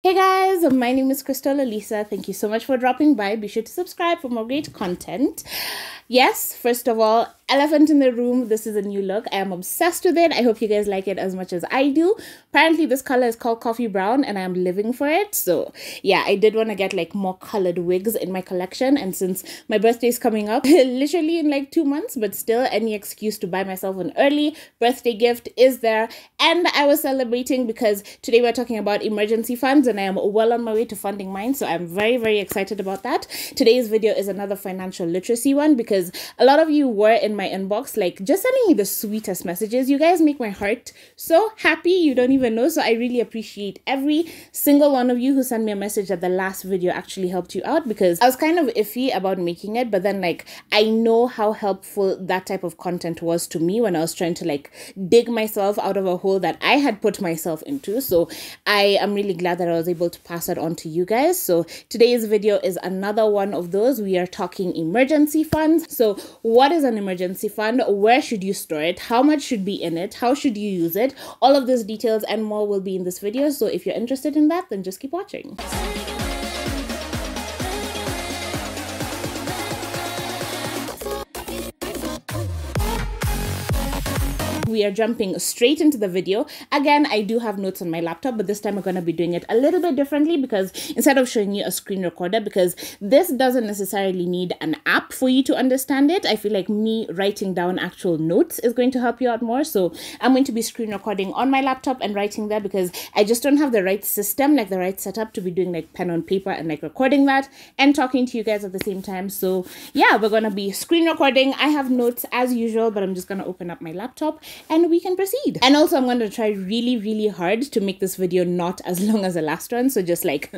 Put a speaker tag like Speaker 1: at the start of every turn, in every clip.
Speaker 1: Hey guys, my name is Olisa. Thank you so much for dropping by. Be sure to subscribe for more great content. Yes, first of all, elephant in the room. This is a new look. I am obsessed with it. I hope you guys like it as much as I do. Apparently, this color is called coffee brown and I am living for it. So yeah, I did want to get like more colored wigs in my collection. And since my birthday is coming up, literally in like 2 months, but still any excuse to buy myself an early birthday gift is there. And I was celebrating because today we're talking about emergency funds and I am well on my way to funding mine. So I'm very, very excited about that. Today's video is another financial literacy one because a lot of you were in my inbox, like just sending me the sweetest messages. You guys make my heart so happy. You don't even know. So I really appreciate every single one of you who sent me a message that the last video actually helped you out, because I was kind of iffy about making it. But then like, I know how helpful that type of content was to me when I was trying to like dig myself out of a hole that I had put myself into. So I am really glad that I was able to pass it on to you guys. So today's video is another one of those. We are talking emergency funds. So what is an emergency fund? Where should you store it? How much should be in it? How should you use it? All of those details and more will be in this video. So if you're interested in that, then just keep watching. We are jumping straight into the video. Again, I do have notes on my laptop, but this time we're going to be doing it a little bit differently, because instead of showing you a screen recorder, because this doesn't necessarily need an app for you to understand it, I feel like me writing down actual notes is going to help you out more. So I'm going to be screen recording on my laptop and writing there, because I just don't have the right system, like the right setup to be doing like pen on paper and like recording that and talking to you guys at the same time. So yeah, we're going to be screen recording. I have notes as usual, but I'm just going to open up my laptop and we can proceed. And also I'm going to try really, really hard to make this video not as long as the last one. So just like,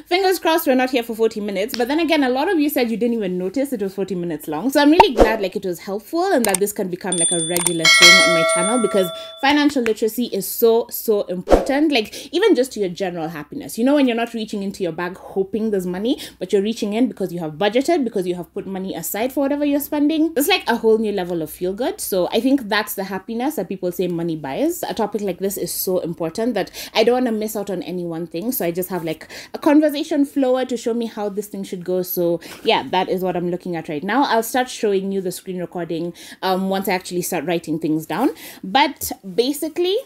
Speaker 1: fingers crossed we're not here for 40 minutes. But then again, a lot of you said you didn't even notice it was 40 minutes long. So I'm really glad like it was helpful and that this can become like a regular thing on my channel, because financial literacy is so important. Like even just to your general happiness. You know, when you're not reaching into your bag hoping there's money, but you're reaching in because you have budgeted, because you have put money aside for whatever you're spending. It's like a whole new level of feel good. So I think that's the happiness that people say money buys. A topic like this is so important that I don't want to miss out on any one thing. So I just have like a conversation flower to show me how this thing should go. So yeah, that is what I'm looking at right now. I'll start showing you the screen recording once I actually start writing things down. But basically,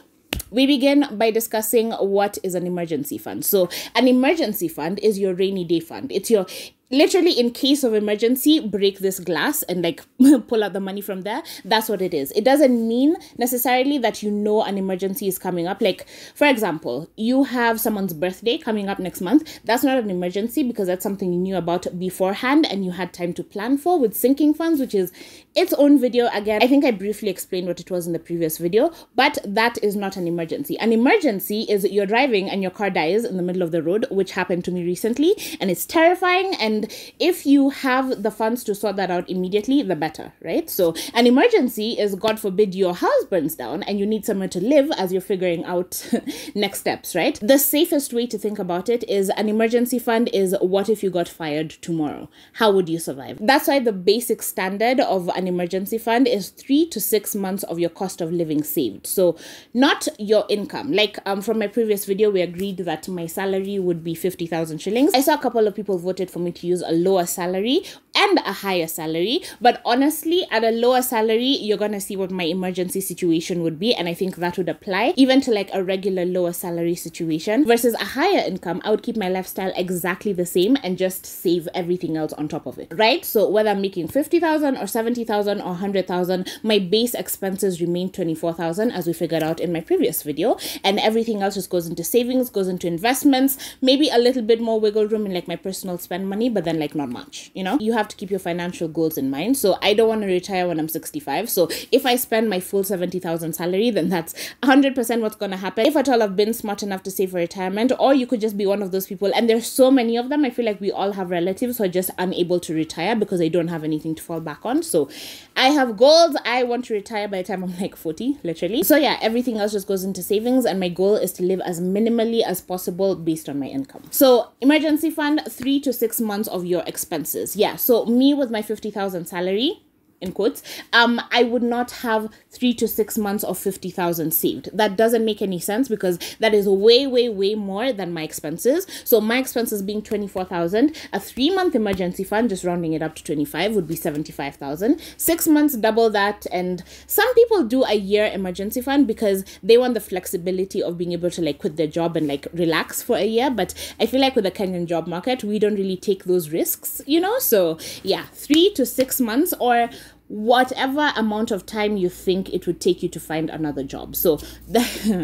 Speaker 1: we begin by discussing what is an emergency fund. So an emergency fund is your rainy day fund. It's your literally in case of emergency, break this glass and like pull out the money from there. That's what it is. It doesn't mean necessarily that you know an emergency is coming up. Like for example, you have someone's birthday coming up next month. That's not an emergency because that's something you knew about beforehand and you had time to plan for with sinking funds, which is its own video. Again, I think I briefly explained what it was in the previous video, but that is not an emergency. An emergency is you're driving and your car dies in the middle of the road, which happened to me recently, and it's terrifying. And if you have the funds to sort that out immediately, the better, right? So an emergency is, God forbid, your house burns down and you need somewhere to live as you're figuring out next steps, right? The safest way to think about it is an emergency fund is, what if you got fired tomorrow? How would you survive? That's why the basic standard of an emergency fund is 3 to 6 months of your cost of living saved. So not your income. Like from my previous video, we agreed that my salary would be 50,000 shillings. I saw a couple of people voted for me to use a lower salary and a higher salary, but honestly at a lower salary you're gonna see what my emergency situation would be, and I think that would apply even to like a regular lower salary situation. Versus a higher income, I would keep my lifestyle exactly the same and just save everything else on top of it, right? So whether I'm making 50,000 or 70,000 or 100,000, my base expenses remain 24,000 as we figured out in my previous video, and everything else just goes into savings, goes into investments, maybe a little bit more wiggle room in like my personal spend money, but then like not much, you know? You have to keep your financial goals in mind. So I don't want to retire when I'm 65. So if I spend my full 70,000 salary, then that's 100% what's going to happen. If at all I've been smart enough to save for retirement, or you could just be one of those people, and there's so many of them. I feel like we all have relatives who are just unable to retire because they don't have anything to fall back on. So I have goals. I want to retire by the time I'm like 40, literally. So yeah, everything else just goes into savings, and my goal is to live as minimally as possible based on my income. So emergency fund, 3 to 6 months of your expenses. Yeah, so me with my 50,000 salary, in quotes, I would not have 3 to 6 months of 50,000 saved. That doesn't make any sense because that is way, way, way more than my expenses. So my expenses being 24,000, a 3-month emergency fund, just rounding it up to 25, would be 75,000. 6 months, double that. And some people do a year emergency fund because they want the flexibility of being able to like quit their job and like relax for a year. But I feel like with the Kenyan job market, we don't really take those risks, you know? So yeah, 3 to 6 months or whatever amount of time you think it would take you to find another job. So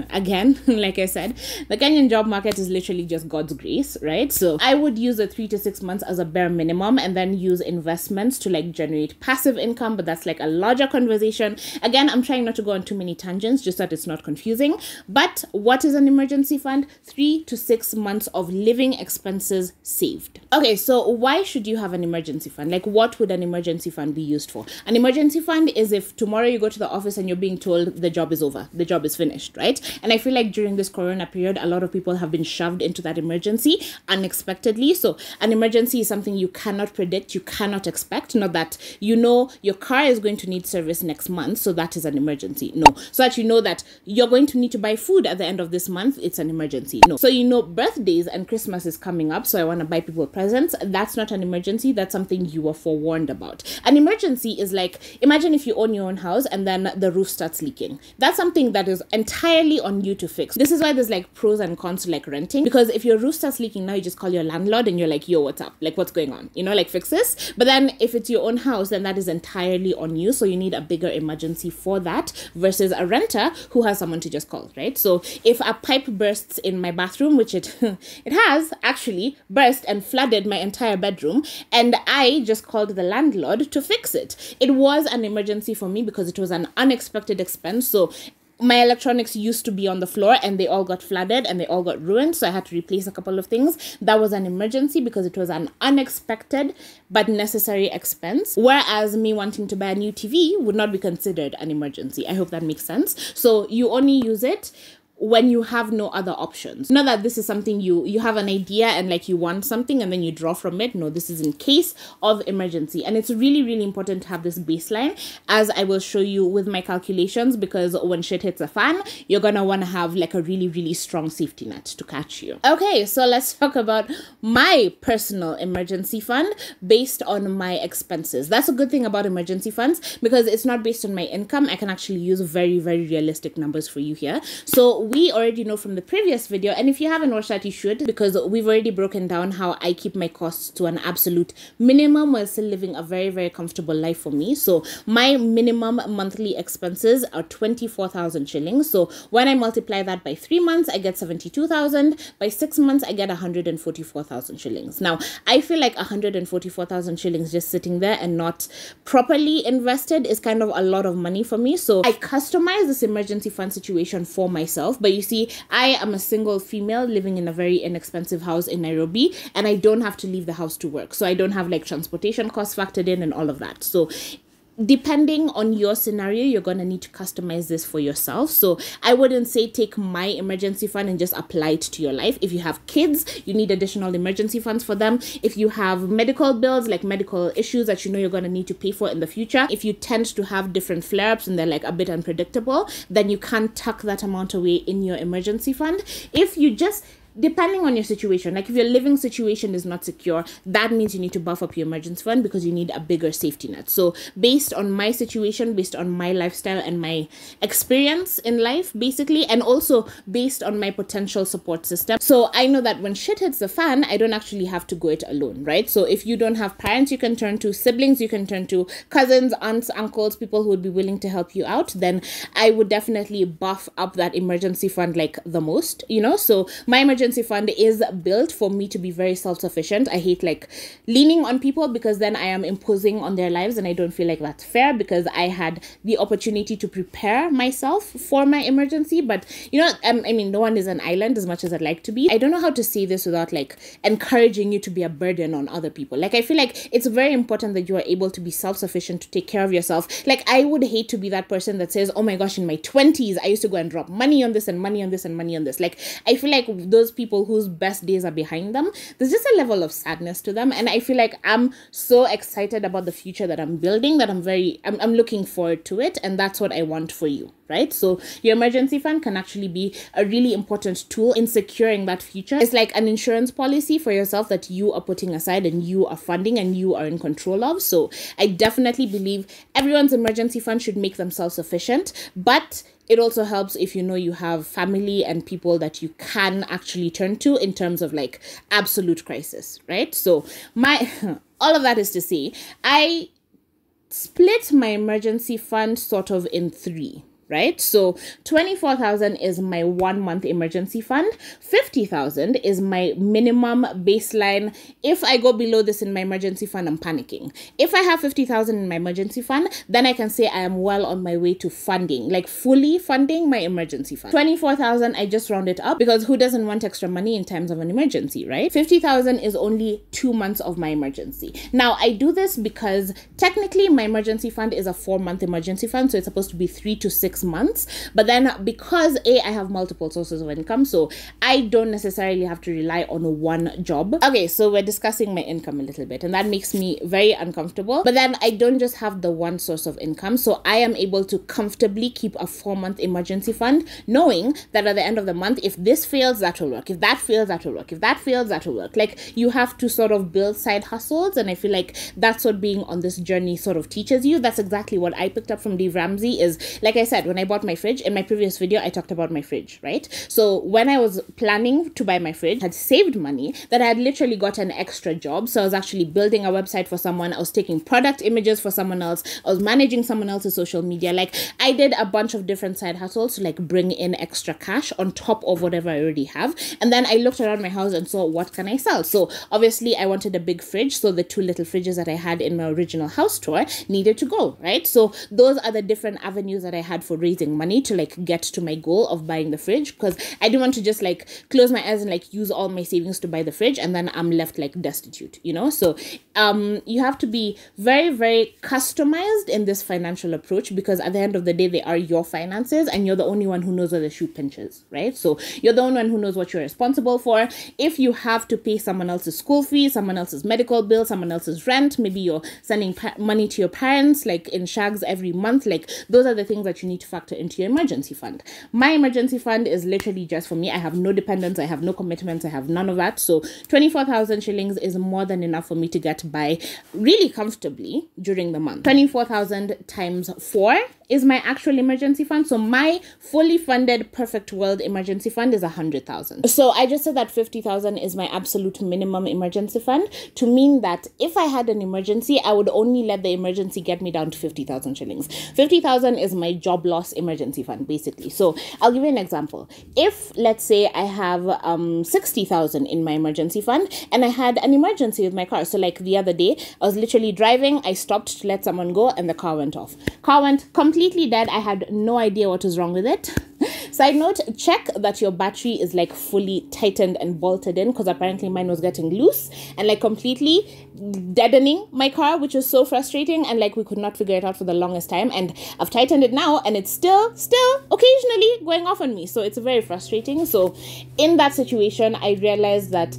Speaker 1: again, like I said, the Kenyan job market is literally just God's grace, right? So I would use the 3 to 6 months as a bare minimum and then use investments to like generate passive income, but that's like a larger conversation. Again, I'm trying not to go on too many tangents just so that it's not confusing. But what is an emergency fund? 3 to 6 months of living expenses saved. Okay, so why should you have an emergency fund? Like, what would an emergency fund be used for? An emergency fund is if tomorrow you go to the office and you're being told the job is over, the job is finished, right? And I feel like during this corona period, a lot of people have been shoved into that emergency unexpectedly. So an emergency is something you cannot predict, you cannot expect. Not that you know your car is going to need service next month, so that is an emergency. No. So that you know that you're going to need to buy food at the end of this month, it's an emergency. No. So you know birthdays and Christmas is coming up, so I want to buy people presents. That's not an emergency. That's something you were forewarned about. An emergency is like, imagine if you own your own house and then the roof starts leaking. That's something that is entirely on you to fix. This is why there's like pros and cons to like renting, because if your roof starts leaking now, you just call your landlord and you're like, yo, what's up? Like, what's going on? You know, like fix this. But then if it's your own house, then that is entirely on you. So you need a bigger emergency for that versus a renter who has someone to just call, right? So if a pipe bursts in my bathroom, which it has actually burst and flooded my entire bedroom, and I just called the landlord to fix it. It was an emergency for me because it was an unexpected expense. So my electronics used to be on the floor and they all got flooded and they all got ruined. So I had to replace a couple of things. That was an emergency because it was an unexpected but necessary expense. Whereas me wanting to buy a new TV would not be considered an emergency. I hope that makes sense. So you only use it when you have no other options. Not that this is something you have an idea and like you want something and then you draw from it. No, this is in case of emergency. And it's really, really important to have this baseline, as I will show you with my calculations, because when shit hits a fan, you're gonna want to have like a really, really strong safety net to catch you. Okay, so let's talk about my personal emergency fund based on my expenses. That's a good thing about emergency funds because it's not based on my income. I can actually use very, very realistic numbers for you here. So we already know from the previous video, and if you haven't watched that, you should, because we've already broken down how I keep my costs to an absolute minimum while still living a very, very comfortable life for me. So my minimum monthly expenses are 24,000 shillings. So when I multiply that by 3 months, I get 72,000. By 6 months, I get 144,000 shillings. Now, I feel like 144,000 shillings just sitting there and not properly invested is kind of a lot of money for me. So I customize this emergency fund situation for myself. But you see, I am a single female living in a very inexpensive house in Nairobi, and I don't have to leave the house to work. So I don't have like transportation costs factored in and all of that. So depending on your scenario, you're going to need to customize this for yourself. So I wouldn't say take my emergency fund and just apply it to your life. If you have kids, you need additional emergency funds for them. If you have medical bills, like medical issues that you know you're going to need to pay for in the future, if you tend to have different flare-ups and they're like a bit unpredictable, then you can tuck that amount away in your emergency fund. If you just depending on your situation, like if your living situation is not secure, that means you need to buff up your emergency fund because you need a bigger safety net. So based on my situation, based on my lifestyle and my experience in life, basically, and also based on my potential support system. So I know that when shit hits the fan, I don't actually have to go it alone, right? So if you don't have parents you can turn to, siblings you can turn to, cousins, aunts, uncles, people who would be willing to help you out, then I would definitely buff up that emergency fund like the most, you know? So my emergency fund is built for me to be very self-sufficient. I hate like leaning on people because then I am imposing on their lives and I don't feel like that's fair because I had the opportunity to prepare myself for my emergency. But you know, I mean, no one is an island as much as I'd like to be. I don't know how to say this without like encouraging you to be a burden on other people. Like I feel like it's very important that you are able to be self-sufficient, to take care of yourself. Like I would hate to be that person that says, oh my gosh, in my 20s I used to go and drop money on this and money on this and money on this. Like I feel like those people whose best days are behind them, there's just a level of sadness to them. And I feel like I'm so excited about the future that I'm building that I'm looking forward to it. And that's what I want for you, right? So your emergency fund can actually be a really important tool in securing that future. It's like an insurance policy for yourself that you are putting aside and you are funding and you are in control of. So I definitely believe everyone's emergency fund should make them self-sufficient, but it also helps if you know you have family and people that you can actually turn to in terms of like absolute crisis, right? So all of that is to say, I split my emergency fund sort of in three. Right? So 24,000 is my 1 month emergency fund. 50,000 is my minimum baseline. If I go below this in my emergency fund, I'm panicking. If I have 50,000 in my emergency fund, then I can say I am well on my way to funding, like fully funding my emergency fund. 24,000, I just round it up because who doesn't want extra money in times of an emergency, right? 50,000 is only 2 months of my emergency. Now I do this because technically my emergency fund is a 4-month emergency fund. So it's supposed to be 3 to 6 months, but then because I have multiple sources of income, so I don't necessarily have to rely on one job. Okay, so we're discussing my income a little bit, and that makes me very uncomfortable. But then I don't just have the one source of income, so I am able to comfortably keep a 4-month emergency fund, knowing that at the end of the month, if this fails, that will work. If that fails, that will work. If that fails, that will work. Like, you have to sort of build side hustles, and I feel like that's what being on this journey sort of teaches you. That's exactly what I picked up from Dave Ramsey. Is, like I said, when I bought my fridge, in my previous video, I talked about my fridge, right? So when I was planning to buy my fridge, I had saved money that I had literally got an extra job. So I was actually building a website for someone. I was taking product images for someone else. I was managing someone else's social media. Like, I did a bunch of different side hustles to like bring in extra cash on top of whatever I already have. And then I looked around my house and saw, what can I sell? So obviously I wanted a big fridge. So the 2 little fridges that I had in my original house tour needed to go, right? So those are the different avenues that I had for raising money to like get to my goal of buying the fridge, because I didn't want to just like close my eyes and like use all my savings to buy the fridge and then I'm left like destitute, you know? So you have to be very, very customized in this financial approach, because at the end of the day, they are your finances and you're the only one who knows where the shoe pinches, right? So you're the only one who knows what you're responsible for. If you have to pay someone else's school fee, someone else's medical bill, someone else's rent, maybe you're sending money to your parents like in shags every month, like those are the things that you need to factor into your emergency fund. My emergency fund is literally just for me. I have no dependents, I have no commitments, I have none of that. So 24,000 shillings is more than enough for me to get by really comfortably during the month. 24,000 times 4 is my actual emergency fund. So my fully funded perfect world emergency fund is 100,000. So I just said that 50,000 is my absolute minimum emergency fund, to mean that if I had an emergency, I would only let the emergency get me down to 50,000 shillings. 50,000 is my job loss emergency fund, basically. So I'll give you an example. If let's say I have 60,000 in my emergency fund and I had an emergency with my car. So like the other day, I was literally driving, I stopped to let someone go and the car went off. Car went completely dead. I had no idea what was wrong with it. Side note, check that your battery is like fully tightened and bolted in, because apparently mine was getting loose and like completely deadening my car, which was so frustrating, and like we could not figure it out for the longest time. And I've tightened it now and it's still occasionally going off on me. So it's very frustrating. So in that situation, I realized that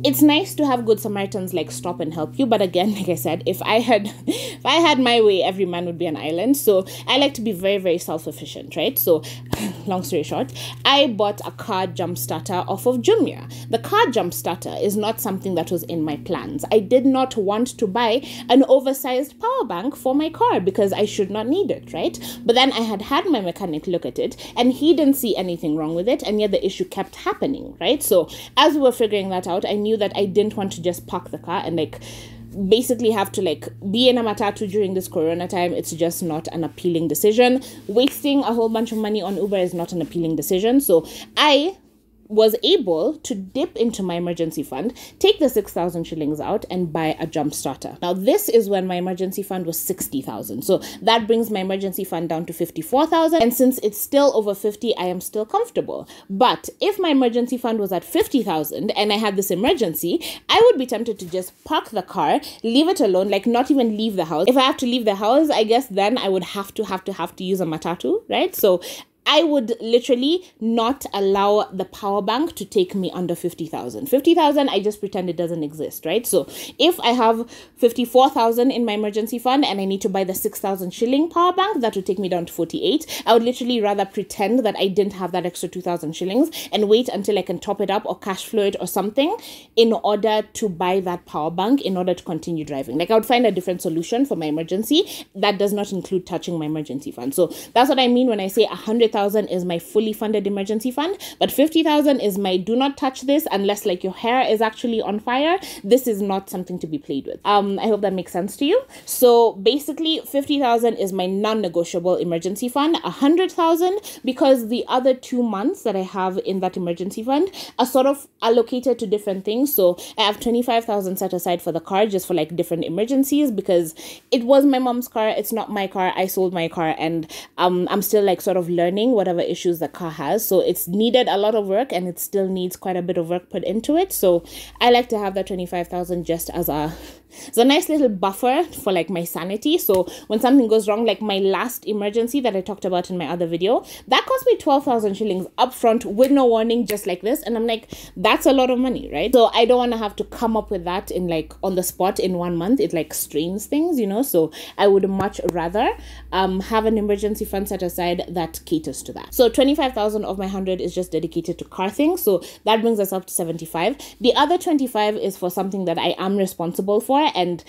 Speaker 1: it's nice to have good Samaritans like stop and help you. But again, like I said, if I had my way, every man would be an island. So I like to be very, very self-sufficient, right? So long story short, I bought a car jump starter off of Jumia. The car jump starter is not something that was in my plans. I did not want to buy an oversized power bank for my car because I should not need it, right? But then I had my mechanic look at it and he didn't see anything wrong with it, and yet the issue kept happening, right? So as we were figuring that out, I knew that I didn't want to just park the car and like basically have to like be in a matatu during this corona time. It's just not an appealing decision. Wasting a whole bunch of money on Uber is not an appealing decision. So I was able to dip into my emergency fund, take the 6,000 shillings out and buy a jump starter. Now this is when my emergency fund was 60,000. So that brings my emergency fund down to 54,000. And since it's still over 50, I am still comfortable. But if my emergency fund was at 50,000 and I had this emergency, I would be tempted to just park the car, leave it alone, like not even leave the house. If I have to leave the house, I guess then I would have to use a matatu, right? So I would literally not allow the power bank to take me under 50,000. 50,000, I just pretend it doesn't exist, right? So if I have 54,000 in my emergency fund and I need to buy the 6,000 shilling power bank, that would take me down to 48. I would literally rather pretend that I didn't have that extra 2,000 shillings and wait until I can top it up or cash flow it or something in order to buy that power bank in order to continue driving. Like I would find a different solution for my emergency that does not include touching my emergency fund. So that's what I mean when I say 100,000 is my fully funded emergency fund, but 50,000 is my do not touch this unless like your hair is actually on fire. This is not something to be played with. I hope that makes sense to you. So basically 50,000 is my non-negotiable emergency fund. 100,000 because the other 2 months that I have in that emergency fund are sort of allocated to different things. So I have 25,000 set aside for the car, just for like different emergencies, because it was my mom's car. It's not my car. I sold my car, and I'm still like sort of learning whatever issues the car has. So it's needed a lot of work, and it still needs quite a bit of work put into it. So I like to have that 25,000 just as it's a nice little buffer for like my sanity. So when something goes wrong, like my last emergency that I talked about in my other video, that cost me 12,000 shillings upfront with no warning, just like this. And I'm like, that's a lot of money, right? So I don't want to have to come up with that in like on the spot in 1 month. It like strains things, you know? So I would much rather have an emergency fund set aside that caters to that. So 25,000 of my 100 is just dedicated to car things. So that brings us up to 75. The other 25 is for something that I am responsible for, and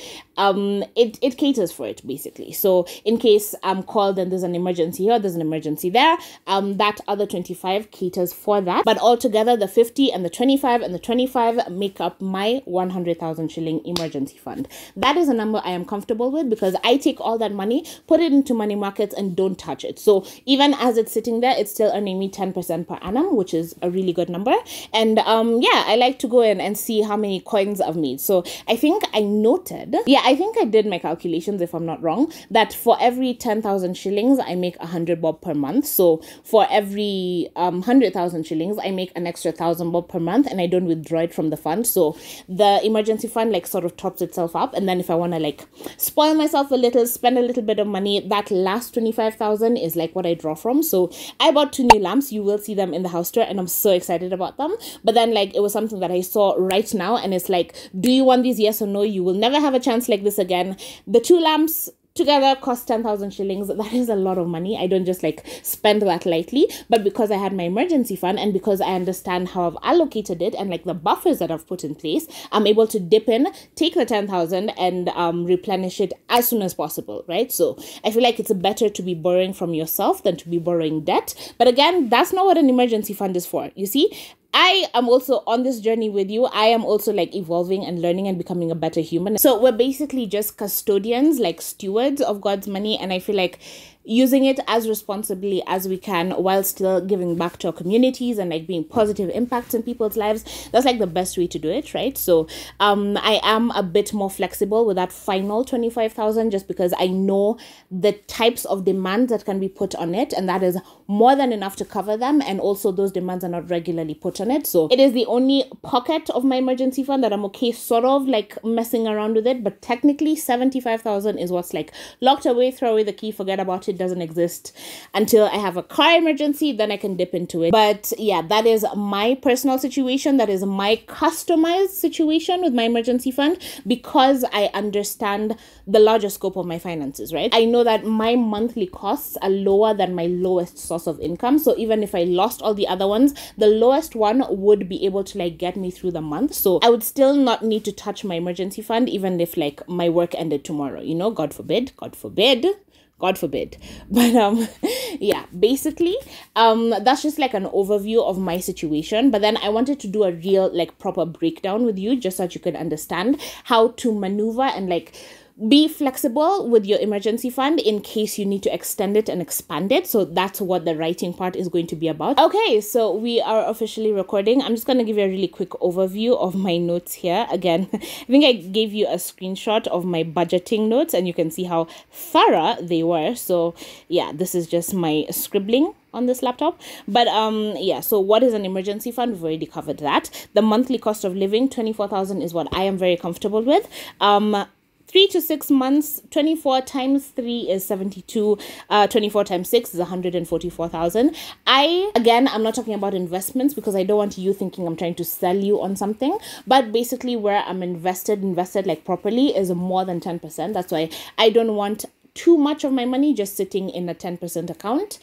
Speaker 1: it caters for it basically. So in case I'm called and there's an emergency here, there's an emergency there, that other 25 caters for that. But altogether the 50 and the 25 and the 25 make up my 100,000 shilling emergency fund. That is a number I am comfortable with because I take all that money, put it into money markets and don't touch it. So even as it's sitting there, it's still earning me 10% per annum, which is a really good number. And yeah, I like to go in and see how many coins I've made. So I think I noted, yeah, I think I did my calculations if I'm not wrong, that for every 10,000 shillings, I make 100 bob per month. So for every 100,000 shillings, I make an extra 1,000 bob per month, and I don't withdraw it from the fund. So the emergency fund like sort of tops itself up. And then if I want to like spoil myself a little, spend a little bit of money, that last 25,000 is like what I draw from. So I bought 2 new lamps. You will see them in the house tour, and I'm so excited about them. But then like it was something that I saw right now, and it's like, do you want these? Yes or no? You will never have a chance like this again. The 2 lamps together cost 10,000 shillings. That is a lot of money. I don't just like spend that lightly, but because I had my emergency fund and because I understand how I've allocated it and like the buffers that I've put in place, I'm able to dip in, take the 10,000 and replenish it as soon as possible, right? So I feel like it's better to be borrowing from yourself than to be borrowing debt. But again, that's not what an emergency fund is for. You see, I am also on this journey with you. I am also like evolving and learning and becoming a better human. So we're basically just custodians, like stewards of God's money. And I feel like using it as responsibly as we can while still giving back to our communities and like being positive impacts in people's lives, that's like the best way to do it, right? So I am a bit more flexible with that final 25,000 just because I know the types of demands that can be put on it, and that is more than enough to cover them, and also those demands are not regularly put on it. So it is the only pocket of my emergency fund that I'm okay sort of like messing around with it, but technically 75,000 is what's like locked away, throw away the key, forget about it, doesn't exist until I have a car emergency, then I can dip into it. But yeah, that is my personal situation. That is my customized situation with my emergency fund because I understand the larger scope of my finances, right? I know that my monthly costs are lower than my lowest source of income. So even if I lost all the other ones, the lowest one would be able to like get me through the month. So I would still not need to touch my emergency fund even if like my work ended tomorrow, you know, God forbid, God forbid. God forbid. But yeah, basically that's just like an overview of my situation. But then I wanted to do a real like proper breakdown with you just so that you can understand how to maneuver and like be flexible with your emergency fund in case you need to extend it and expand it. So that's what the writing part is going to be about. Okay, so we are officially recording. I'm just going to give you a really quick overview of my notes here. Again, I think I gave you a screenshot of my budgeting notes and you can see how thorough they were. So yeah, this is just my scribbling on this laptop. But yeah, so what is an emergency fund? We've already covered that. The monthly cost of living, 24,000 is what I am very comfortable with. 3 to 6 months, 24 times 3 is 72. 24 times 6 is 144,000. I'm not talking about investments because I don't want you thinking I'm trying to sell you on something. But basically where I'm invested like properly is more than 10%. That's why I don't want too much of my money just sitting in a 10% account.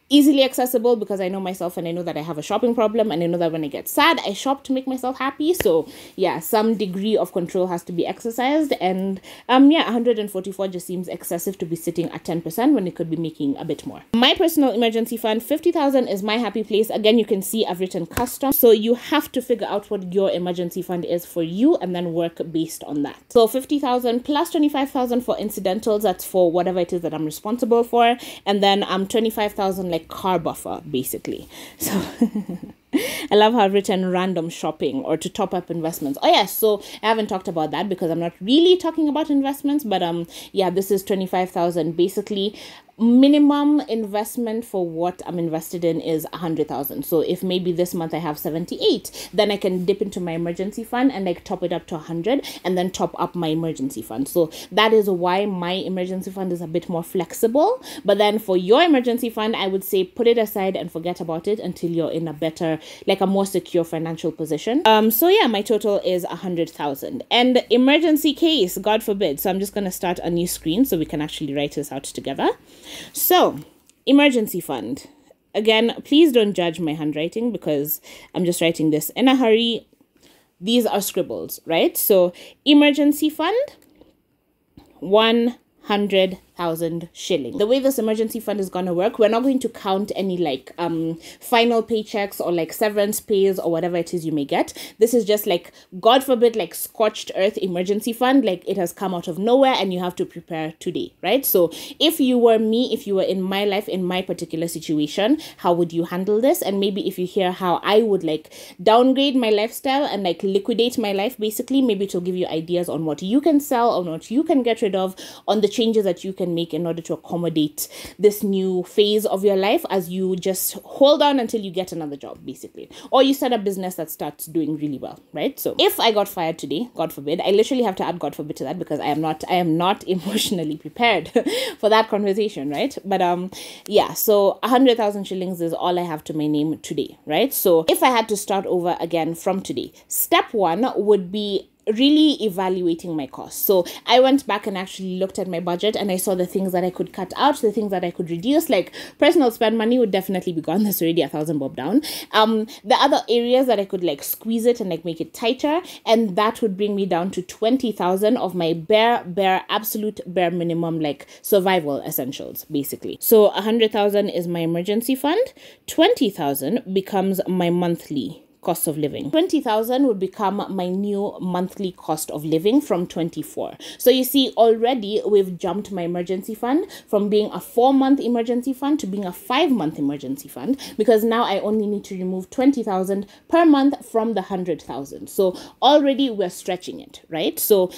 Speaker 1: Easily accessible because I know myself and I know that I have a shopping problem, and I know that when I get sad, I shop to make myself happy. So yeah, some degree of control has to be exercised, and 144 just seems excessive to be sitting at 10% when it could be making a bit more. My personal emergency fund, 50,000 is my happy place. Again, you can see I've written custom, so you have to figure out what your emergency fund is for you and then work based on that. So 50,000 plus 25,000 for incidentals, that's for whatever it is that I'm responsible for, and then 25,000 like car buffer basically. So I love how I've written random shopping or to top up investments. Oh yes, so I haven't talked about that because I'm not really talking about investments, but this is 25,000. Basically, minimum investment for what I'm invested in is 100,000. So if maybe this month I have 78, then I can dip into my emergency fund and like top it up to 100 and then top up my emergency fund. So that is why my emergency fund is a bit more flexible. But then for your emergency fund, I would say put it aside and forget about it until you're in a better, like a more secure financial position. So yeah, my total is 100,000. And emergency case, God forbid. So I'm just going to start a new screen so we can actually write this out together. So, emergency fund. Again, please don't judge my handwriting because I'm just writing this in a hurry. These are scribbles, right? So, emergency fund, 100,000 shilling. The way this emergency fund is going to work, we're not going to count any like final paychecks or like severance pays or whatever it is you may get. This is just like, God forbid, like scorched earth emergency fund, like it has come out of nowhere and you have to prepare today, right? So if you were me, if you were in my life, in my particular situation, how would you handle this? And maybe if you hear how I would like downgrade my lifestyle and like liquidate my life, basically, maybe it will give you ideas on what you can sell or what you can get rid of, on the changes that you can make in order to accommodate this new phase of your life as you just hold on until you get another job, basically, or you start a business that starts doing really well, right? So if I got fired today, God forbid, I literally have to add God forbid to that because I am not emotionally prepared for that conversation, right? But so 100,000 shillings is all I have to my name today, right? So if I had to start over again from today, step one would be really evaluating my costs. So I went back and actually looked at my budget and I saw the things that I could cut out, the things that I could reduce. Like personal spend money would definitely be gone. That's already 1,000 bob down. The other areas that I could like squeeze it and like make it tighter, and that would bring me down to 20,000 of my absolute bare minimum, like survival essentials, basically. So 100,000 is my emergency fund. 20,000 becomes my monthly cost of living. 20,000 would become my new monthly cost of living from 24. So you see, already we've jumped my emergency fund from being a 4-month emergency fund to being a 5-month emergency fund, because now I only need to remove 20,000 per month from the 100,000. So already we're stretching it, right? So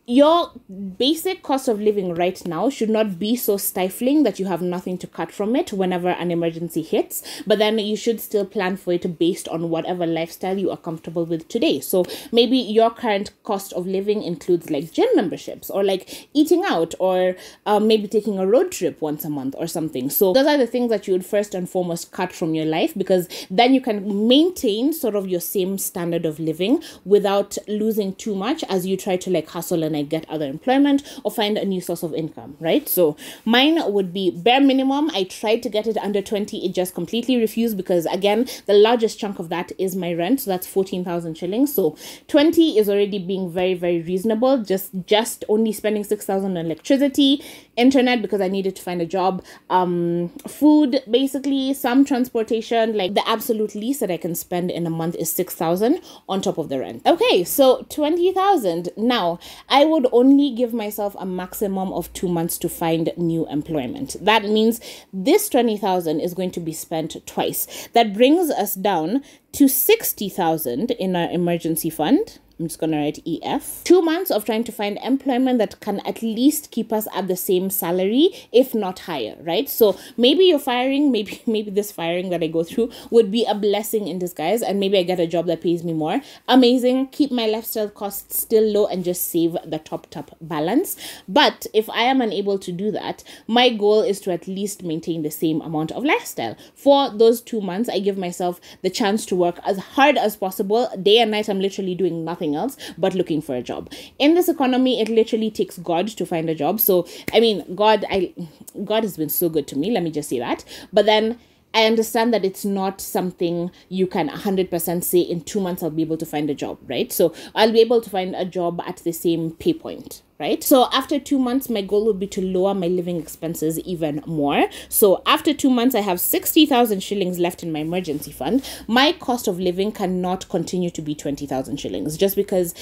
Speaker 1: your basic cost of living right now should not be so stifling that you have nothing to cut from it whenever an emergency hits, but then you should still plan for it based on whatever lifestyle you are comfortable with today. So maybe your current cost of living includes like gym memberships or like eating out or maybe taking a road trip once a month or something. So those are the things that you would first and foremost cut from your life, because then you can maintain sort of your same standard of living without losing too much as you try to like hustle and get other employment or find a new source of income, right? So mine would be bare minimum. I tried to get it under 20. It just completely refused because, again, the largest chunk of that is my rent. So that's 14,000 shillings. So 20 is already being very, very reasonable. Just only spending 6,000 on electricity, internet because I needed to find a job, food, basically, some transportation. Like the absolute least that I can spend in a month is 6,000 on top of the rent. Okay, so 20,000. Now, I would only give myself a maximum of 2 months to find new employment. That means this 20,000 is going to be spent twice. That brings us down to 60,000 in our emergency fund. I'm just gonna write EF. 2 months of trying to find employment that can at least keep us at the same salary, if not higher, right? So maybe you're firing, maybe this firing that I go through would be a blessing in disguise, and maybe I get a job that pays me more. Amazing. Keep my lifestyle costs still low and just save the top balance. But if I am unable to do that, my goal is to at least maintain the same amount of lifestyle. For those 2 months, I give myself the chance to work as hard as possible. Day and night, I'm literally doing nothing else but looking for a job. In this economy, it literally takes God to find a job. So I mean, God has been so good to me, let me just say that. But then I understand that it's not something you can 100% say in 2 months I'll be able to find a job, right? So I'll be able to find a job at the same pay point, right? So after 2 months, my goal would be to lower my living expenses even more. So after 2 months, I have 60,000 shillings left in my emergency fund. My cost of living cannot continue to be 20,000 shillings, just because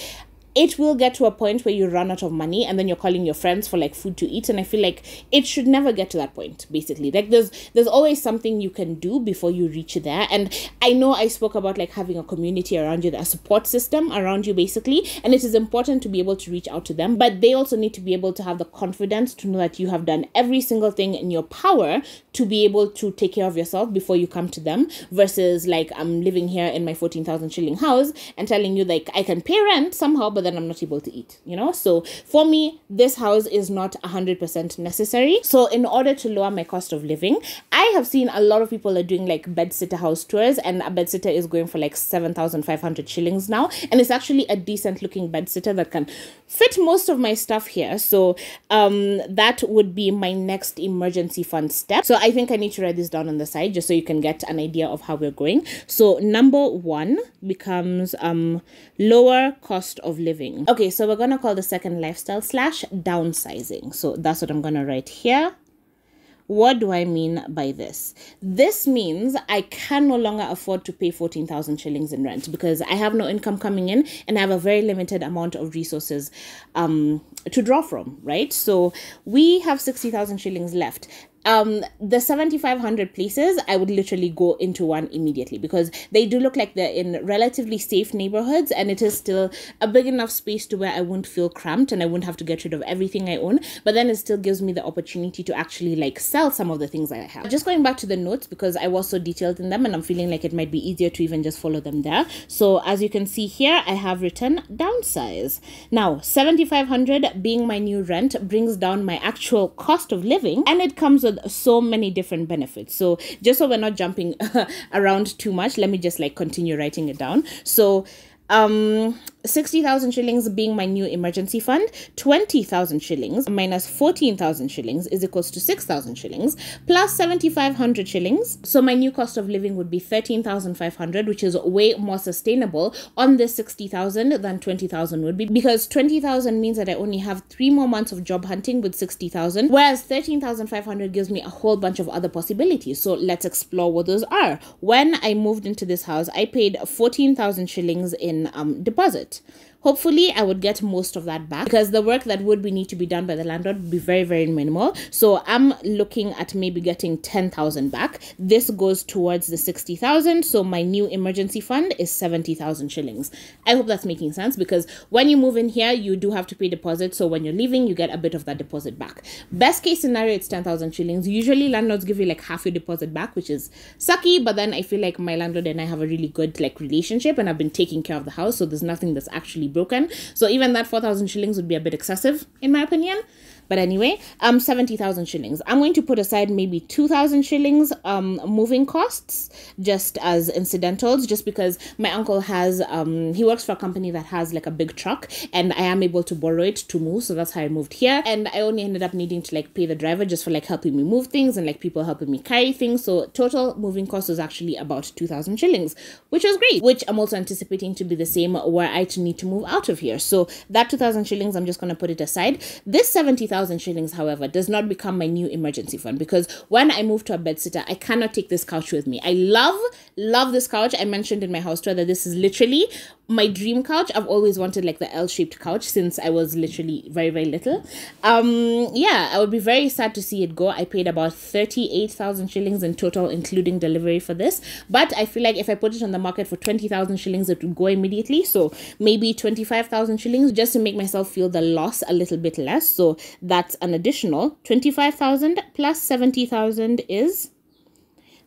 Speaker 1: it will get to a point where you run out of money and then you're calling your friends for like food to eat. And I feel like it should never get to that point, basically. Like there's always something you can do before you reach there. And I know I spoke about like having a community around you, a support system around you, basically. And it is important to be able to reach out to them, but they also need to be able to have the confidence to know that you have done every single thing in your power to be able to take care of yourself before you come to them, versus like I'm living here in my 14,000 shilling house and telling you like I can pay rent somehow, but then I'm not able to eat, you know? So for me, this house is not 100% necessary. So in order to lower my cost of living, I have seen a lot of people are doing like bed sitter house tours, and a bed sitter is going for like 7,500 shillings now. And it's actually a decent looking bed sitter that can fit most of my stuff here. So that would be my next emergency fund step. So I think I need to write this down on the side just so you can get an idea of how we're going. So number 1 becomes lower cost of living. Okay, so we're going to call the second lifestyle / downsizing. So that's what I'm going to write here. What do I mean by this? This means I can no longer afford to pay 14,000 shillings in rent because I have no income coming in and I have a very limited amount of resources to draw from, right? So we have 60,000 shillings left. The 7,500 places, I would literally go into one immediately because they do look like they're in relatively safe neighborhoods, and it is still a big enough space to where I won't feel cramped and I won't have to get rid of everything I own. But then it still gives me the opportunity to actually like sell some of the things that I have. Just going back to the notes because I was so detailed in them and I'm feeling like it might be easier to even just follow them there. So as you can see here, I have written downsize. Now, 7,500 being my new rent brings down my actual cost of living, and it comes with so many different benefits. So just so we're not jumping around too much, let me just like continue writing it down. So 60,000 shillings being my new emergency fund, 20,000 shillings minus 14,000 shillings is equals to 6,000 shillings plus 7,500 shillings. So my new cost of living would be 13,500, which is way more sustainable on this 60,000 than 20,000 would be, because 20,000 means that I only have 3 more months of job hunting with 60,000, whereas 13,500 gives me a whole bunch of other possibilities. So let's explore what those are. When I moved into this house, I paid 14,000 shillings in deposit. Hopefully, I would get most of that back because the work that would need to be done by the landlord would be very, very minimal. So I'm looking at maybe getting 10,000 back. This goes towards the 60,000. So my new emergency fund is 70,000 shillings. I hope that's making sense because when you move in here, you do have to pay deposit. So when you're leaving, you get a bit of that deposit back. Best case scenario, it's 10,000 shillings. Usually landlords give you like half your deposit back, which is sucky. But then I feel like my landlord and I have a really good like relationship and I've been taking care of the house. So there's nothing that's actually broken. So even that 4,000 shillings would be a bit excessive in my opinion. But anyway, 70,000 shillings. I'm going to put aside maybe 2,000 shillings moving costs just as incidentals, just because my uncle has, he works for a company that has like a big truck and I am able to borrow it to move. So that's how I moved here. And I only ended up needing to like pay the driver just for like helping me move things and like people helping me carry things. So total moving cost was actually about 2,000 shillings, which was great, which I'm also anticipating to be the same where I need to move out of here. So that 2,000 shillings, I'm just going to put it aside. This 70,000 shillings, however, does not become my new emergency fund because when I move to a bedsitter, I cannot take this couch with me. I love this couch. I mentioned in my house tour that this is literally my dream couch, I've always wanted like the L-shaped couch since I was literally very, very little. Yeah, I would be very sad to see it go. I paid about 38,000 shillings in total, including delivery for this. But I feel like if I put it on the market for 20,000 shillings, it would go immediately. So maybe 25,000 shillings just to make myself feel the loss a little bit less. So that's an additional 25,000 plus 70,000 is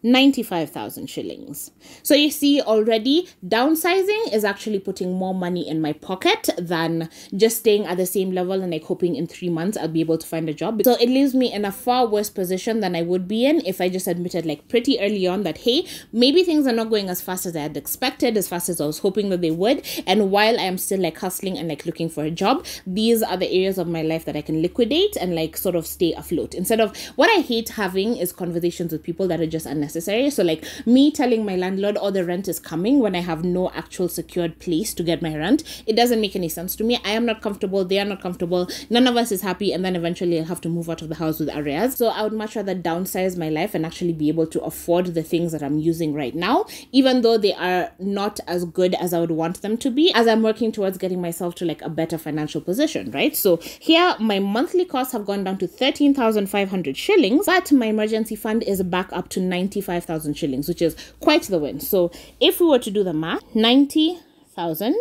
Speaker 1: 95,000 shillings. So you see already downsizing is actually putting more money in my pocket than just staying at the same level and like hoping in 3 months I'll be able to find a job. So it leaves me in a far worse position than I would be in if I just admitted like pretty early on that, hey, maybe things are not going as fast as I had expected, as fast as I was hoping that they would. And while I am still like hustling and like looking for a job, these are the areas of my life that I can liquidate and like sort of stay afloat. Instead of, what I hate having is conversations with people that are just unnecessary. So like me telling my landlord, oh, the rent is coming when I have no actual secured place to get my rent. It doesn't make any sense to me. I am not comfortable. They are not comfortable. None of us is happy. And then eventually I'll have to move out of the house with arrears. So I would much rather downsize my life and actually be able to afford the things that I'm using right now, even though they are not as good as I would want them to be, as I'm working towards getting myself to like a better financial position, right? So here my monthly costs have gone down to 13,500 shillings, but my emergency fund is back up to 95,000 shillings, which is quite the win. So if we were to do the math, 90,000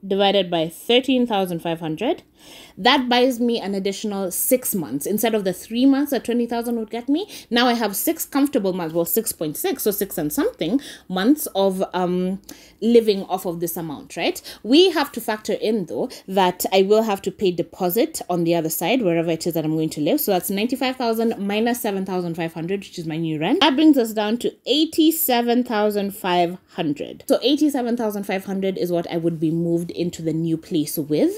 Speaker 1: divided by 13,500, that buys me an additional 6 months. Instead of the 3 months that 20,000 would get me, now I have 6 comfortable months, well 6.6, so 6 and something months of living off of this amount, right? We have to factor in though that I will have to pay deposit on the other side, wherever it is that I'm going to live. So that's 95,000 minus 7,500, which is my new rent. That brings us down to 87,500. So 87,500 is what I would be moved into the new place with.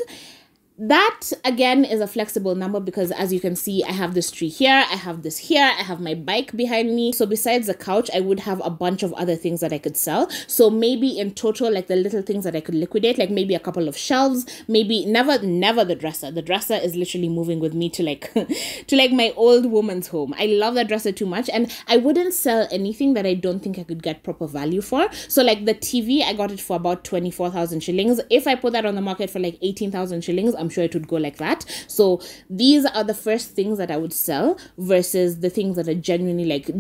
Speaker 1: That again is a flexible number because as you can see, I have this tree here, I have this here, I have my bike behind me. So besides the couch, I would have a bunch of other things that I could sell. So maybe in total, like the little things that I could liquidate, like maybe a couple of shelves, maybe never the dresser. The dresser is literally moving with me to like to like my old woman's home. I love that dresser too much, and I wouldn't sell anything that I don't think I could get proper value for. So like the TV, I got it for about 24,000 shillings. If I put that on the market for like 18,000 shillings, I'm sure it would go like that. So these are the first things that I would sell versus the things that are genuinely like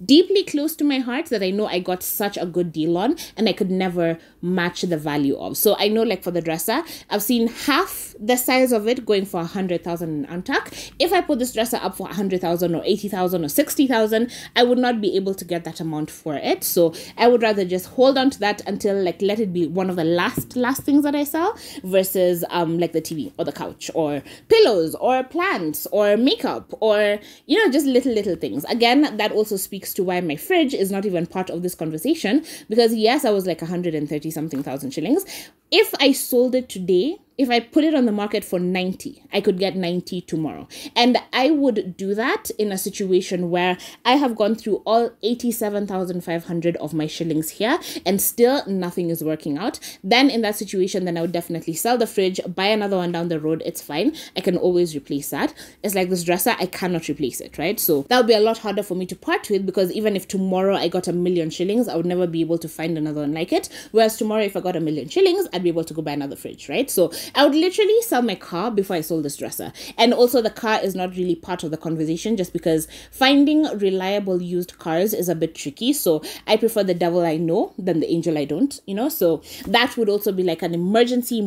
Speaker 1: deeply close to my heart that I know I got such a good deal on and I could never match the value of. So I know like for the dresser, I've seen half the size of it going for 100,000 in Untuck. If I put this dresser up for 100,000 or 80,000 or 60,000, I would not be able to get that amount for it. So I would rather just hold on to that until like let it be one of the last things that I sell versus like the TV or the couch or pillows or plants or makeup or, you know, just little things. Again, that also speaks to why my fridge is not even part of this conversation, because yes, I was like 130 something thousand shillings. If I sold it today, if I put it on the market for 90, I could get 90 tomorrow. And I would do that in a situation where I have gone through all 87,500 of my shillings here and still nothing is working out. Then in that situation, then I would definitely sell the fridge, buy another one down the road. It's fine. I can always replace that. It's like this dresser, I cannot replace it, right? So that would be a lot harder for me to part with, because even if tomorrow I got 1,000,000 shillings, I would never be able to find another one like it. Whereas tomorrow, if I got 1,000,000 shillings, I'd be able to go buy another fridge, right? So I would literally sell my car before I sold this dresser. And also the car is not really part of the conversation just because finding reliable used cars is a bit tricky. So I prefer the devil I know than the angel I don't, you know? So that would also be like an emergency,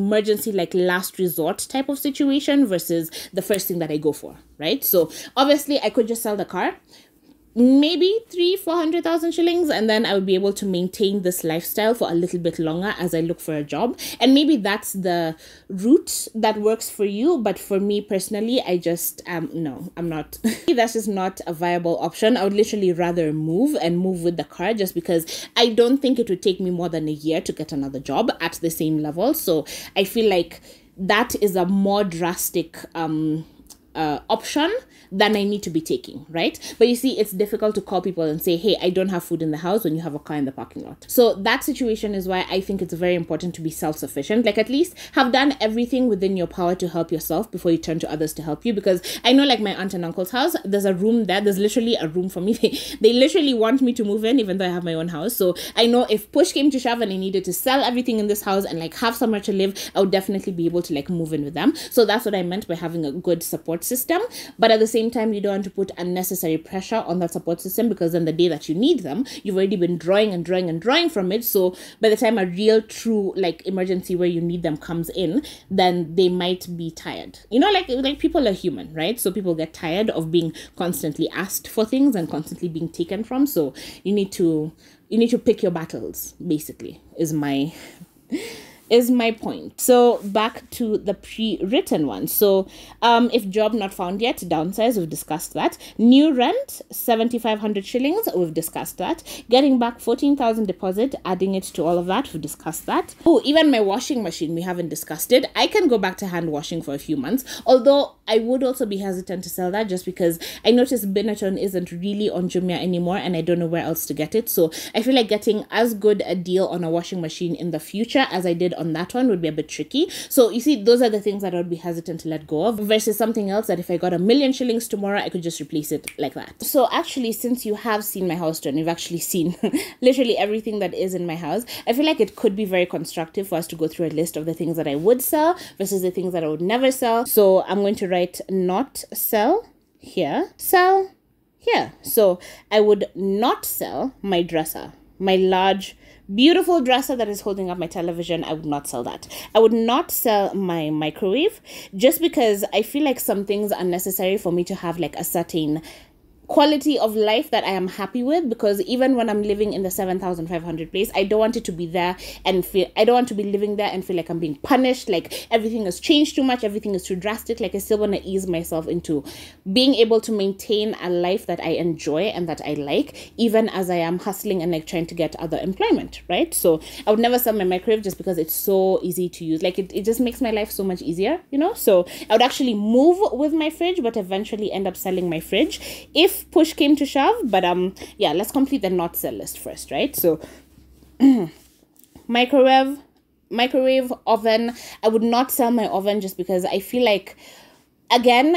Speaker 1: like last resort type of situation versus the first thing that I go for, right? So obviously I could just sell the car, maybe 300,000-400,000 shillings, and then I would be able to maintain this lifestyle for a little bit longer as I look for a job. And maybe that's the route that works for you, but for me personally, I just no, I'm not. That's just not a viable option. I would literally rather move with the car, just because I don't think it would take me more than a year to get another job at the same level. So I feel like that is a more drastic option than I need to be taking, right? But you see, it's difficult to call people and say, hey, I don't have food in the house when you have a car in the parking lot. So that situation is why I think it's very important to be self-sufficient. Like, at least have done everything within your power to help yourself before you turn to others to help you. Because I know, like, my aunt and uncle's house, there's a room there. There's literally a room for me. They literally want me to move in, even though I have my own house. So I know if push came to shove and I needed to sell everything in this house and like have somewhere to live, I would definitely be able to like move in with them. So that's what I meant by having a good support system. But at the same time, you don't want to put unnecessary pressure on that support system, because then the day that you need them, you've already been drawing and drawing and drawing from it. So by the time a real true like emergency where you need them comes in, then they might be tired. You know, like people are human, right? So people get tired of being constantly asked for things and constantly being taken from. So you need to pick your battles, basically, is my point. So back to the pre-written one. So if job not found yet, downsize, we've discussed that. New rent, 7,500 shillings, we've discussed that. Getting back 14,000 deposit, adding it to all of that, we've discussed that. Oh, even my washing machine, we haven't discussed it. I can go back to hand washing for a few months, although I would also be hesitant to sell that, just because I noticed Benetton isn't really on Jumia anymore and I don't know where else to get it. So I feel like getting as good a deal on a washing machine in the future as I did on that one would be a bit tricky. So you see, those are the things that I would be hesitant to let go of, versus something else that if I got 1,000,000 shillings tomorrow, I could just replace it like that. So actually, since you have seen my house tour and you've actually seen literally everything that is in my house, I feel like it could be very constructive for us to go through a list of the things that I would sell versus the things that I would never sell. So I'm going to write not sell here, sell here. So I would not sell my dresser, my large beautiful dresser that is holding up my television. I would not sell that. I would not sell my microwave, just because I feel like some things are necessary for me to have like a certain quality of life that I am happy with, because even when I'm living in the 7,500 place, I don't want it to be there and I don't want to be living there and feel like I'm being punished, like everything has changed too much, everything is too drastic. Like I still want to ease myself into being able to maintain a life that I enjoy and that I like, even as I am hustling and like trying to get other employment, right? So I would never sell my microwave just because it's so easy to use. Like it just makes my life so much easier, you know? So I would actually move with my fridge, but eventually end up selling my fridge if push came to shove. But yeah, let's complete the not sell list first, right? So microwave, oven. I would not sell my oven just because I feel like, again,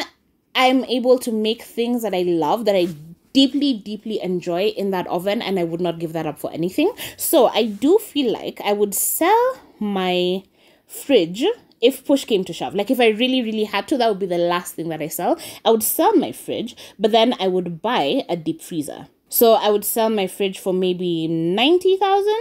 Speaker 1: I'm able to make things that I love, that I deeply enjoy in that oven, and I would not give that up for anything. So I do feel like I would sell my fridge if push came to shove. Like if I really had to, that would be the last thing that I sell. I would sell my fridge, but then I would buy a deep freezer. So I would sell my fridge for maybe 90,000,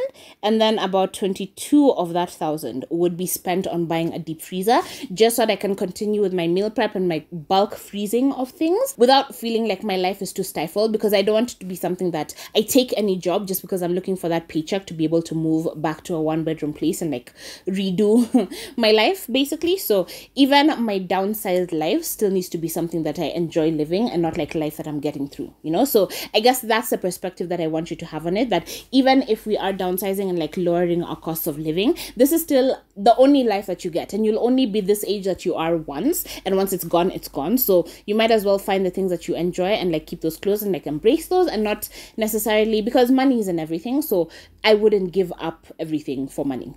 Speaker 1: and then about 22 of that 1,000 would be spent on buying a deep freezer, just so that I can continue with my meal prep and my bulk freezing of things without feeling like my life is too stifled, because I don't want it to be something that I take any job just because I'm looking for that paycheck to be able to move back to a 1-bedroom place and like redo my life basically. So even my downsized life still needs to be something that I enjoy living and not like life that I'm getting through, you know? So I guess that's the perspective that I want you to have on it, that even if we are downsizing and like lowering our costs of living, this is still the only life that you get, and you'll only be this age that you are once, and once it's gone, it's gone. So you might as well find the things that you enjoy and like keep those close and like embrace those, and not necessarily, because money isn't everything. So I wouldn't give up everything for money.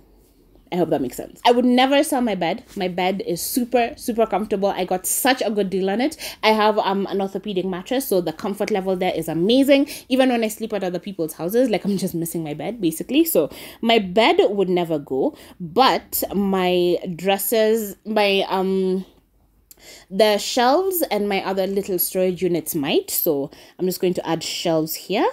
Speaker 1: I hope that makes sense. I would never sell my bed. My bed is super comfortable. I got such a good deal on it. I have an orthopedic mattress, so the comfort level there is amazing. Even when I sleep at other people's houses, like I'm just missing my bed basically. So my bed would never go, but my dressers, my the shelves and my other little storage units might. So I'm just going to add shelves here.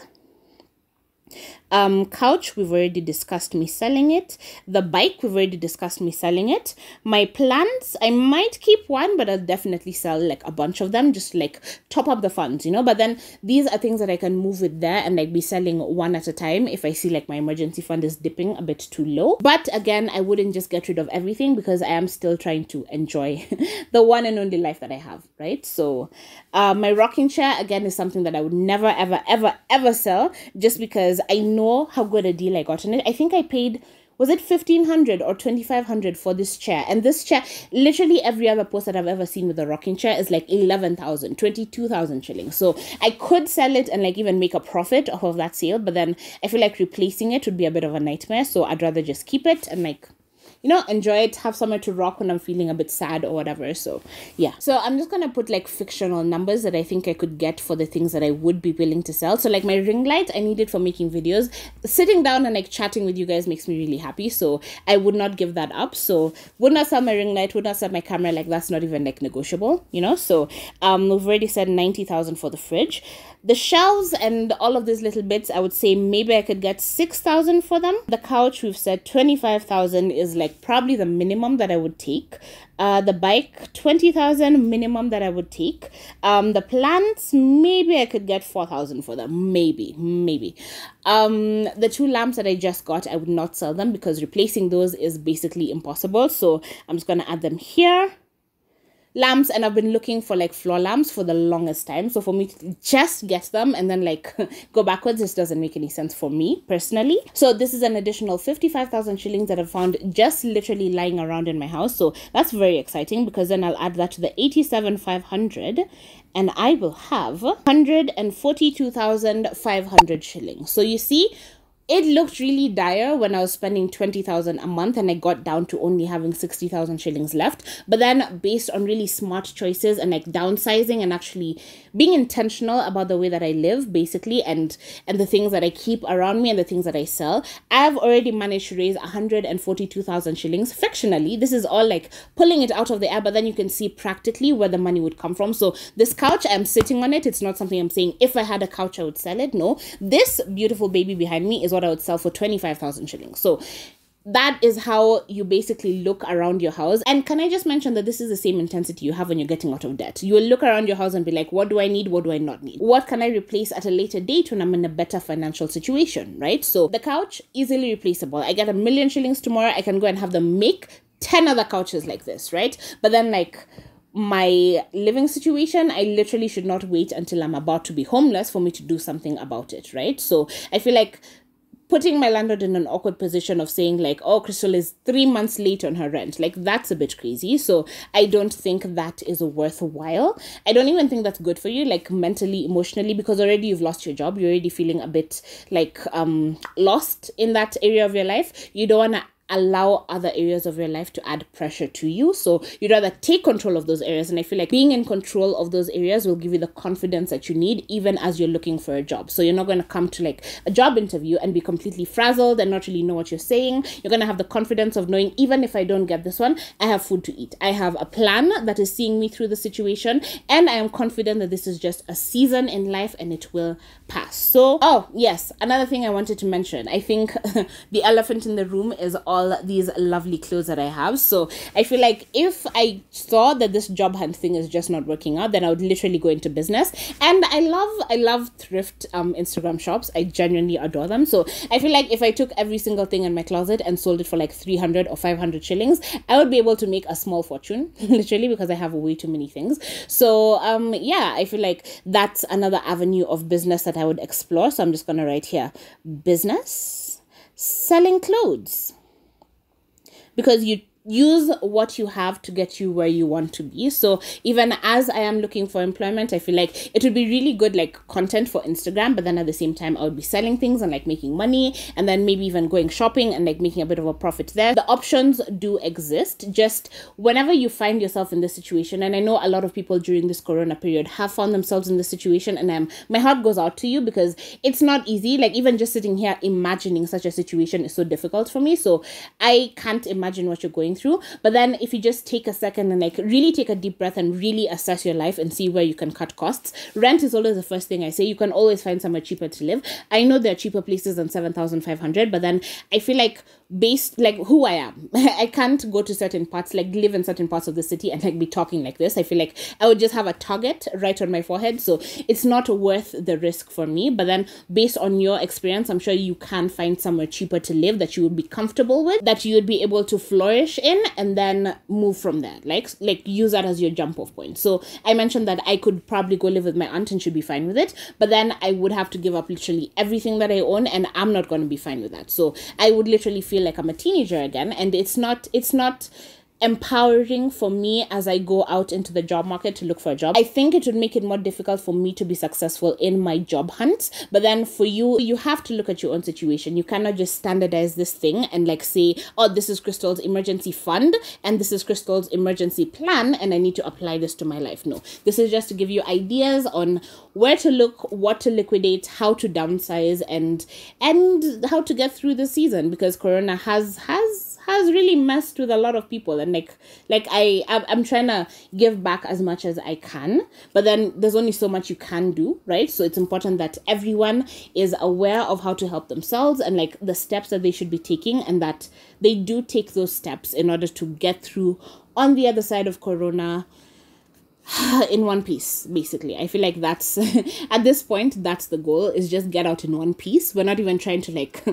Speaker 1: Couch, we've already discussed me selling it. The bike, we've already discussed me selling it. My plants, I might keep one, but I'll definitely sell like a bunch of them, just like top up the funds, you know. But then these are things that I can move with there and like be selling one at a time if I see like my emergency fund is dipping a bit too low. But again, I wouldn't just get rid of everything, because I am still trying to enjoy the one and only life that I have, right? So my rocking chair, again, is something that I would never ever sell, just because I know how good a deal I got on it. I think I paid, was it 1,500 or 2,500 for this chair? And this chair, literally every other post that I've ever seen with a rocking chair is like 11,000, 22,000 shillings. So I could sell it and like even make a profit off of that sale, but then I feel like replacing it would be a bit of a nightmare. So I'd rather just keep it and like, you know, enjoy it, have somewhere to rock when I'm feeling a bit sad or whatever. So yeah, so I'm just gonna put like fictional numbers that I think I could get for the things that I would be willing to sell. So like my ring light, I need it for making videos. Sitting down and like chatting with you guys makes me really happy, so I would not give that up. So would not sell my ring light, would not sell my camera. Like that's not even like negotiable, you know. So we've already said 90,000 for the fridge. The shelves and all of these little bits, I would say maybe I could get 6,000 for them. The couch, we've said 25,000 is like probably the minimum that I would take. The bike, 20,000 minimum that I would take. The plants, maybe I could get 4,000 for them. Maybe. The 2 lamps that I just got, I would not sell them because replacing those is basically impossible. So I'm just going to add them here. Lamps, and I've been looking for like floor lamps for the longest time, so for me to just get them and then like go backwards, this doesn't make any sense for me personally. So this is an additional 55,000 shillings that I've found just literally lying around in my house, so that's very exciting because then I'll add that to the 87,500 and I will have 142,500 shillings. So you see, it looked really dire when I was spending 20,000 a month and I got down to only having 60,000 shillings left. But then based on really smart choices and like downsizing and actually being intentional about the way that I live basically and the things that I keep around me and the things that I sell, I've already managed to raise 142,000 shillings fictionally. This is all like pulling it out of the air, but then you can see practically where the money would come from. So this couch, I'm sitting on it. It's not something I'm saying if I had a couch I would sell it. No, this beautiful baby behind me is what I would sell for 25,000 shillings. So that is how you basically look around your house. And can I just mention that this is the same intensity you have when you're getting out of debt. You will look around your house and be like, what do I need? What do I not need? What can I replace at a later date when I'm in a better financial situation, right? So the couch, easily replaceable. I get 1,000,000 shillings tomorrow. I can go and have them make 10 other couches like this, right? But then like my living situation, I literally should not wait until I'm about to be homeless for me to do something about it, right? So I feel like putting my landlord in an awkward position of saying like, oh, Crystal is 3 months late on her rent. Like that's a bit crazy. So I don't think that is worthwhile. I don't even think that's good for you, like mentally, emotionally, because already you've lost your job. You're already feeling a bit like lost in that area of your life. You don't want to allow other areas of your life to add pressure to you. So you'd rather take control of those areas. And I feel like being in control of those areas will give you the confidence that you need even as you're looking for a job. So you're not going to come to like a job interview and be completely frazzled and not really know what you're saying. You're going to have the confidence of knowing, even if I don't get this one, I have food to eat. I have a plan that is seeing me through the situation. And I am confident that this is just a season in life and it will pass. So, oh yes, another thing I wanted to mention. I think the elephant in the room is all these lovely clothes that I have. So I feel like if I saw that this job hunt thing is just not working out, then I would literally go into business. And I love thrift Instagram shops. I genuinely adore them. So I feel like if I took every single thing in my closet and sold it for like 300 or 500 shillings, I would be able to make a small fortune, literally, because I have way too many things. So yeah, I feel like that's another avenue of business that I would explore. So I'm just gonna write here, business, selling clothes. Because you use what you have to get you where you want to be. So even as I am looking for employment, I feel like it would be really good like content for Instagram, but then at the same time I would be selling things and like making money, and then maybe even going shopping and like making a bit of a profit there. The options do exist. Just whenever you find yourself in this situation, and I know a lot of people during this corona period have found themselves in this situation, and my heart goes out to you because it's not easy. Like even just sitting here imagining such a situation is so difficult for me. So I can't imagine what you're going through. But then if you just take a second and like really take a deep breath and really assess your life and see where you can cut costs. Rent is always the first thing I say. You can always find somewhere cheaper to live. I know there are cheaper places than 7,500, but then I feel like based like who I am, I can't go to certain parts, like live in certain parts of the city and like be talking like this. I feel like I would just have a target right on my forehead. So it's not worth the risk for me. But then based on your experience, I'm sure you can find somewhere cheaper to live that you would be comfortable with, that you would be able to flourish in and then move from there, like use that as your jump off point. So I mentioned that I could probably go live with my aunt and she'd be fine with it, but then I would have to give up literally everything that I own, and I'm not going to be fine with that. So I would literally feel like I'm a teenager again, and it's not empowering for me as I go out into the job market to look for a job. I think it would make it more difficult for me to be successful in my job hunt. But then for you have to look at your own situation. You cannot just standardize this thing and like say, oh, this is Crystal's emergency fund and this is Crystal's emergency plan, and I need to apply this to my life. No, this is just to give you ideas on where to look, what to liquidate, how to downsize, and how to get through the season, because Corona has really messed with a lot of people, and I'm trying to give back as much as I can, but then there's only so much you can do, right? So it's important that everyone is aware of how to help themselves and like the steps that they should be taking, and that they do take those steps in order to get through on the other side of Corona in one piece. Basically, I feel like that's at this point that's the goal, is just get out in one piece. We're not even trying to like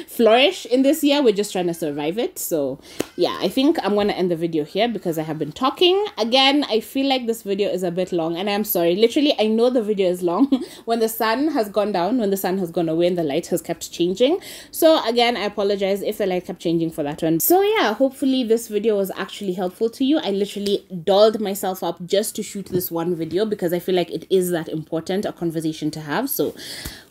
Speaker 1: flourish in this year, we're just trying to survive it. So yeah, I think I'm going to end the video here because I have been talking again. I feel like this video is a bit long, and I'm sorry. Literally, I know the video is long when the sun has gone down, when the sun has gone away and the light has kept changing. So again, I apologize if the light kept changing for that one. So yeah, hopefully this video was actually helpful to you. I literally dolled myself up just to shoot this one video because I feel like it is that important a conversation to have. So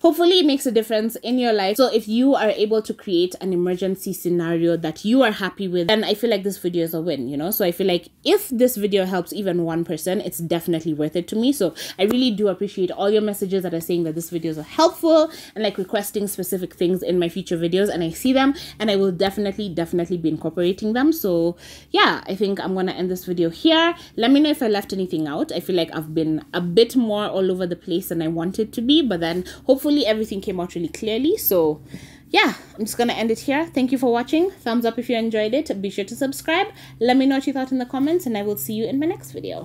Speaker 1: hopefully it makes a difference in your life. So if you are able to create an emergency scenario that you are happy with, then I feel like this video is a win, you know? So I feel like if this video helps even one person, it's definitely worth it to me. So I really do appreciate all your messages that are saying that this videos are helpful and like requesting specific things in my future videos, and I see them and I will definitely be incorporating them. So yeah, I think I'm gonna end this video here. Let me know if I left anything out. I feel like I've been a bit more all over the place than I wanted to be, but then hopefully everything came out really clearly. So yeah, I'm just gonna end it here. Thank you for watching. Thumbs up if you enjoyed it. Be sure to subscribe. Let me know what you thought in the comments, and I will see you in my next video.